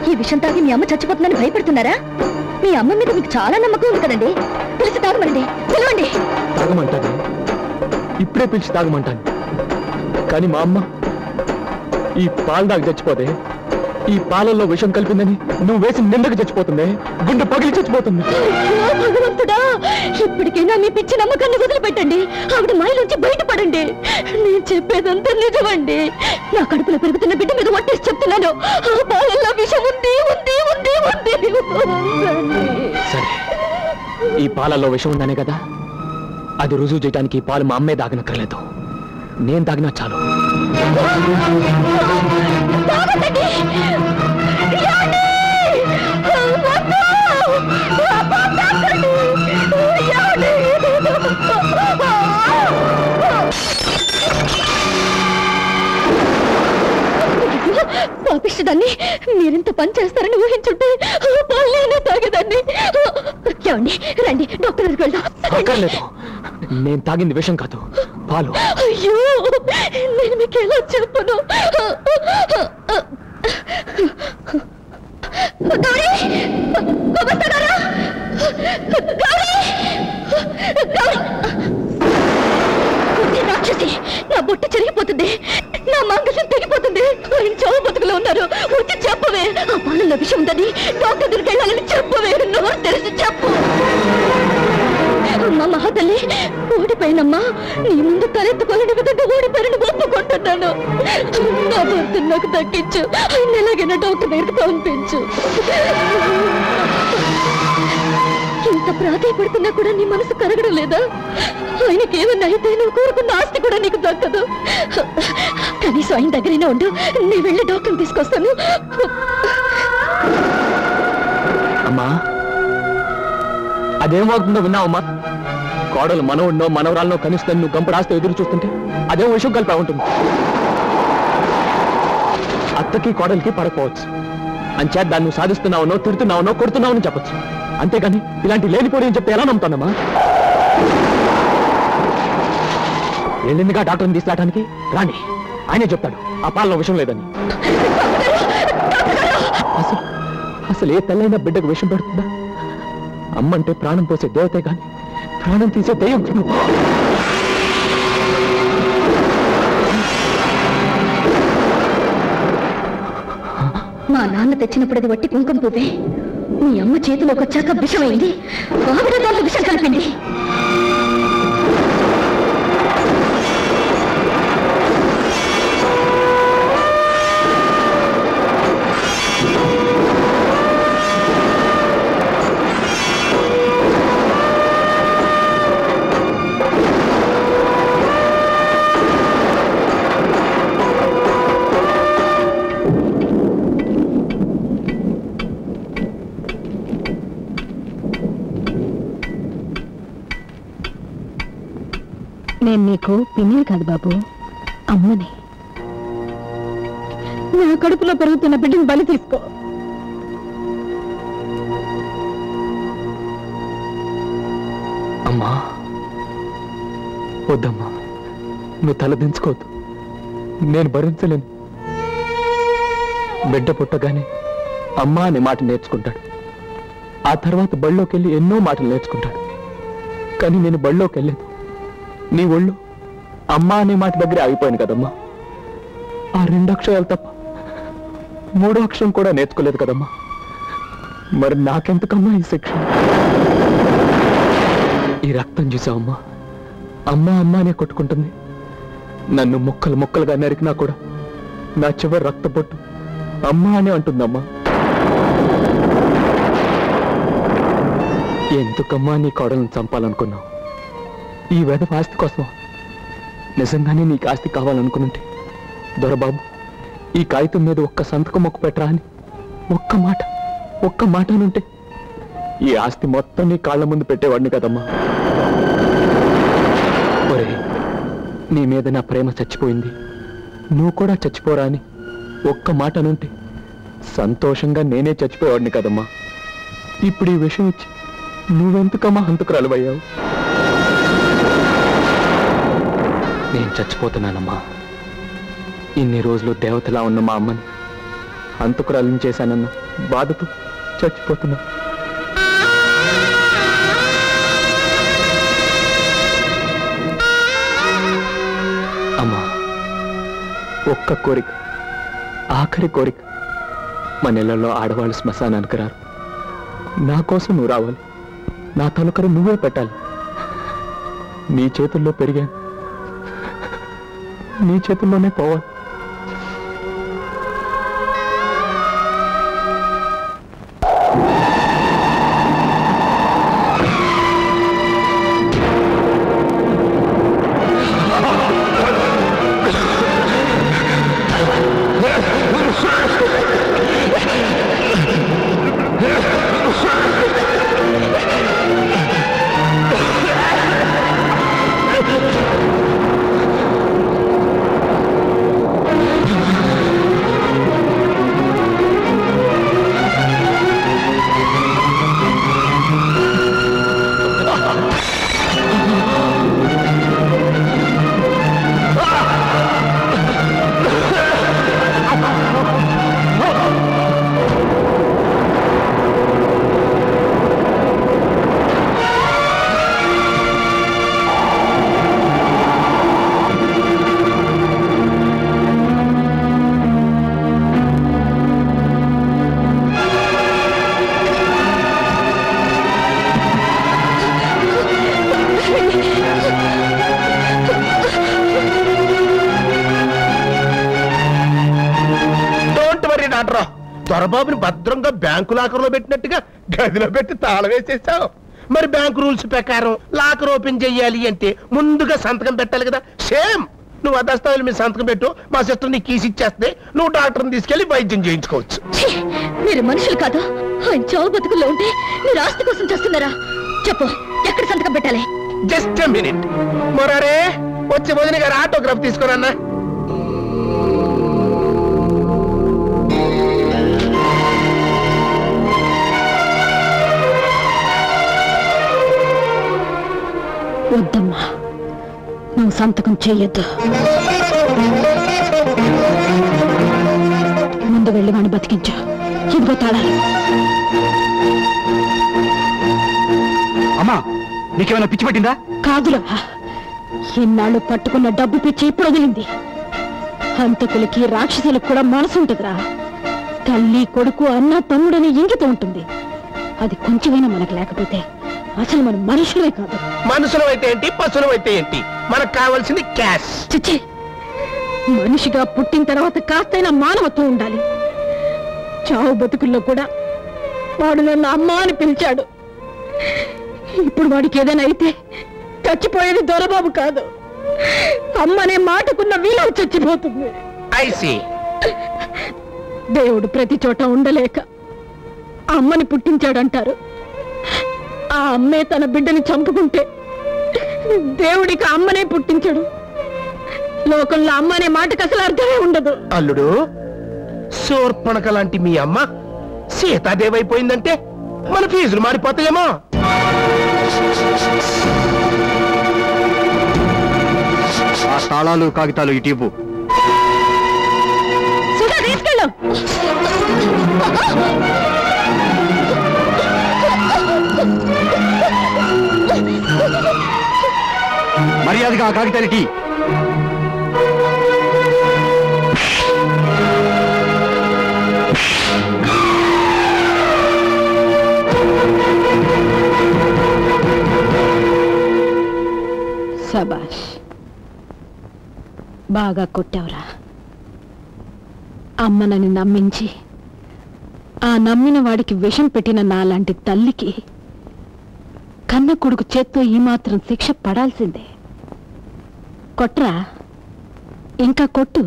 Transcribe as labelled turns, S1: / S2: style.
S1: ఈ విషయం తాగి మీ అమ్మ చచ్చిపోతుందని భయపడుతున్నారా? మీ అమ్మ మీద మీకు చాలా నమ్మకం ఉంది కదండి. పిలిచి తాగమండి, పిలవండి.
S2: తాగమంటాను, ఇప్పుడే పిలిచి తాగమంటాను. కానీ మా అమ్మ ఈ పాలు దాకా చచ్చిపోతే, ఈ పాలల్లో విషం కలిపిందని నువ్వు వేసి నిందకు చచ్చిపోతుంది, గుండె పగిలి చచ్చిపోతుంది.
S1: భగవంతుడా, ఇప్పటికైనా మీ పిచ్చి నమ్మకాన్ని వదిలిపెట్టండి. ఆవిడ మాయలోంచి బయటపడండి. నేను చెప్పేదంతా నిజమండి. నా కడుపులో పెరుగుతున్న బిడ్డ మీద ఒట్టేసి చెప్తున్నాను. ఆ పాలల్లో విషం ఉంది, ఉంది, ఉంది, ఉంది.
S2: సరే, ఈ పాలల్లో విషం ఉందనే కదా, అది రుజువు చేయడానికి ఈ పాలు మా అమ్మే దాగనక్కర్లేదు, నేను తాగినా చాలు.
S1: పాపిష్టదాన్ని, మీరింత పని చేస్తారని ఊహించుంటే పాలనే తాగేదాన్ని. ఏమండి, రండి డాక్టర్ దగ్గరికి వెళ్దాం.
S2: అక్కర్లేదు, నేను తాగింది విషం కాదు, పాలు.
S1: అయ్యో, నేను మీకు ఎలా చెప్పను? గౌరీ, వస్తున్నారా? గౌరీ, గౌరీ, రాక్షసి, నా బొట్టు చెరిగిపోతుంది, నా మంగళం తెగిపోతుంది. ఆయన చావు బతుకులో ఉన్నారు. వచ్చి చెప్పవే, ఆ పాలల్లో విషయం ఉందని డాక్టర్ దగ్గరికి వెళ్ళాలని చెప్పవే. నోరు తెలిసి చెప్పు. అమ్మా మహాతల్లి, ఓడిపోయినమ్మా. నీ ముందు తలెత్తుకోలేని విధంగా ఓడిపోయిన ఒప్పుకుంటున్నాను. నా భర్త నాకు దక్కించు. ఆయన ఎలాగైనా డాక్టర్ దగ్గరికి పంపించు. ఇంత ప్రాధాయపడుతున్నా కూడా నీ మనసు కరగడం లేదా? ఆయనకి ఏమన్నా అయితే నువ్వు కోరుకున్న ఆస్తి కూడా నీకు దక్కదు. కనీసం ఆయన దగ్గరైనా ఉండు. నీ వెళ్ళి డాక్టర్ని తీసుకొస్తాను.
S2: అమ్మా, అదేమవుతుందో విన్నావమ్మా? కోడలు మనవుడినో మనవరాలనో కనిస్తాను నువ్వు గంపడాస్తే ఎదురు చూస్తుంటే అదేం విషయం కలిపా ఉంటుంది. అత్తకి కోడలికి పడకపోవచ్చు, అంచేత దాన్ని నువ్వు సాధిస్తున్నావునో తిడుతున్నావునో కొడుతున్నావునో చెప్పచ్చు. అంతేగాని ఇలాంటి లేనిపోని చెప్తే ఎలా నమ్ముతానమ్మా? వెళ్ళిందిగా డాక్టర్ని తీసుకురావడానికి, రాని ఆయనే చెప్తాడు ఆ పాలలో విషయం లేదని. అసలు ఏ తల్లైనా బిడ్డకు విషం పెడుతుందా? అమ్మంటే ప్రాణం పోసే దేవతే కానీ ప్రాణం తీసే దయ్యం.
S1: మా నాన్న తెచ్చినప్పుడు అది వట్టి కుంకుమ పువ్వే. మీ అమ్మ చేతిలోకి వచ్చాక విషమైంది. ఆవిడ దాంట్లో విషం కలిపింది. నేను నీకు పిన్ని కాదు బాబు, అమ్మని. నా కడుపులో పెరుగుతున్న బిడ్డని బలి తీసుకో.
S2: అమ్మా వద్దమ్మా, నువ్వు తలదించుకోవద్దు, నేను భరించలేను. బిడ్డ పుట్టగానే అమ్మా అనే మాట నేర్చుకుంటాడు, ఆ తర్వాత బళ్ళోకి వెళ్ళి ఎన్నో మాటలు నేర్చుకుంటాడు. కానీ నేను బళ్ళోకి వెళ్ళలేదు, నీ ఒళ్ళు అమ్మా అనే మాట దగ్గరే ఆగిపోయాను కదమ్మా. ఆ 2 అక్షరాలు తప్ప 3వ అక్షరం కూడా నేర్చుకోలేదు కదమ్మా. మరి నాకెందుకమ్మా ఈ శిక్ష? ఈ రక్తం చూసావమ్మా, అమ్మా అమ్మా అనే కొట్టుకుంటుంది. నన్ను ముక్కలు ముక్కలుగా నరికినా కూడా నా చివరి రక్తపొట్టు అమ్మా అనే అంటుందమ్మా. ఎందుకమ్మా నీ కోడలను చంపాలనుకున్నావు? ఈ వెధవ ఆస్తి కోసం? నిజంగానే నీకు ఆస్తి కావాలనుకునుంటే దొరబాబు ఈ కాగితం మీద ఒక్క సంతకం మొక్కు పెట్టరా అని ఒక్క మాట అనుంటే ఈ ఆస్తి మొత్తం నీ కాళ్ళ ముందు పెట్టేవాడిని కదమ్మా. ఒరే, నీ మీద నా ప్రేమ చచ్చిపోయింది, నువ్వు కూడా చచ్చిపోరా అని ఒక్క మాట అనుంటే సంతోషంగా నేనే చచ్చిపోయేవాడిని కదమ్మా. ఇప్పుడు ఈ విషయం ఇచ్చి నువ్వెందుకమ్మా హంతకురాలువయ్యావు? నేను చచ్చిపోతున్నానమ్మా. ఇన్ని రోజులు దేవతలా ఉన్న మా అమ్మని అంతకురాలను చేశానన్న బాధతో చచ్చిపోతున్నా. అమ్మా, ఒక్క కోరిక, ఆఖరి కోరిక. మన ఇళ్లలో ఆడవాళ్ళు శ్మశానానికి రారు. నా కోసం నువ్వు రావాలి. నా తలకరు నువ్వే పెట్టాలి. నీ చేతుల్లో పెరిగాను, నీ చేతుల్లోనే పోవాలి.
S3: దొరబాబుని భద్రంగా బ్యాంకు లాకర్లో పెట్టినట్టుగా గదిలో పెట్టి తాళం వేసేసావు. మరి బ్యాంకు రూల్స్ ప్రకారం లాకర్ ఓపెన్ చెయ్యాలి అంటే ముందుగా సంతకం పెట్టాలి కదా. సేమ్ నువ్వు అదస్తాలు మీ సంతకం పెట్టు, మా సిస్టర్ నీ కీస్ ఇచ్చేస్తే నువ్వు డాక్టర్ని తీసుకెళ్లి వైద్యం చేయించుకోవచ్చు.
S1: మీరు మనుషులు కాదు. ఆయన చావు బతుకుల్లో ఉంటే మీరు ఆస్తి కోసం చేస్తున్నారా? చెప్పు, ఎక్కడ సంతకం పెట్టాలి?
S3: Just minute. మొరారే, వచ్చే వదిన గారు ఆటోగ్రాఫ్ తీసుకురన్నా.
S1: వద్దమ్మా, నువ్వు సంతకం చెయ్యొద్దు. ముందు వెళ్ళి వాడిని బతికించు. ఇదిగో తాళాలు.
S2: అమ్మా, నీకేమైనా పిచ్చి పట్టిందా?
S1: కాదురా, ఇన్నాళ్ళు పట్టుకున్న డబ్బు పిచ్చి ఇప్పుడు వదిలింది. హంతకులకి రాక్షసులకు కూడా మనసు ఉంటుందిరా. తల్లి కొడుకు అన్న తమ్ముడనే ఇంగితం ఉంటుంది. అది కొంచెమైనా మనకు లేకపోతే అసలు మన మనుషులే కాదు.
S3: మనుషులు అయితే ఏంటి, పశువులు అయితే ఏంటి, మనకు కావాల్సింది క్యాష్.
S1: చిచ్చి, మనిషిగా పుట్టిన తర్వాత కాస్తైనా మానవత్వం ఉండాలి. చావు బతుకుల్లో కూడా వాడు నన్ను అమ్మ అని పిలిచాడు. ఇప్పుడు వాడికి ఏదైనా అయితే చచ్చిపోయేది దొరబాబు కాదు, అమ్మనే మాటకున్న వీలు చచ్చిపోతుంది. దేవుడు ప్రతి చోట ఉండలేక అమ్మని పుట్టించాడంటారు. ఆ అమ్మే తన బిడ్డని చంపుకుంటే దేవుడికి అమ్మనే పుట్టించాడు. లోకంలో అమ్మ అనే మాటకు అసలు అర్థమే ఉండదు.
S3: అల్లుడు, శూర్పణఖ లాంటి మీ అమ్మ సీతాదేవి అయిపోయిందంటే మన ఫీజులు మారిపోతాయేమో.
S2: ఆ తాళాలు కాగితాలు ఇటు ఇవ్వు.
S1: సుధా, తీసుకెళ్ళు.
S2: మర్యాదగా ఆ కాగితాలు టీ.
S1: శభాష్, బాగా కొట్టావురా. అమ్మనని నమ్మించి ఆ నమ్మిన వాడికి విషం పెట్టిన నాలాంటి తల్లికి కన్న కొడుకు చేత్తో ఈ మాత్రం శిక్ష పడాల్సిందే. కొట్రా, ఇంకా కొట్టు.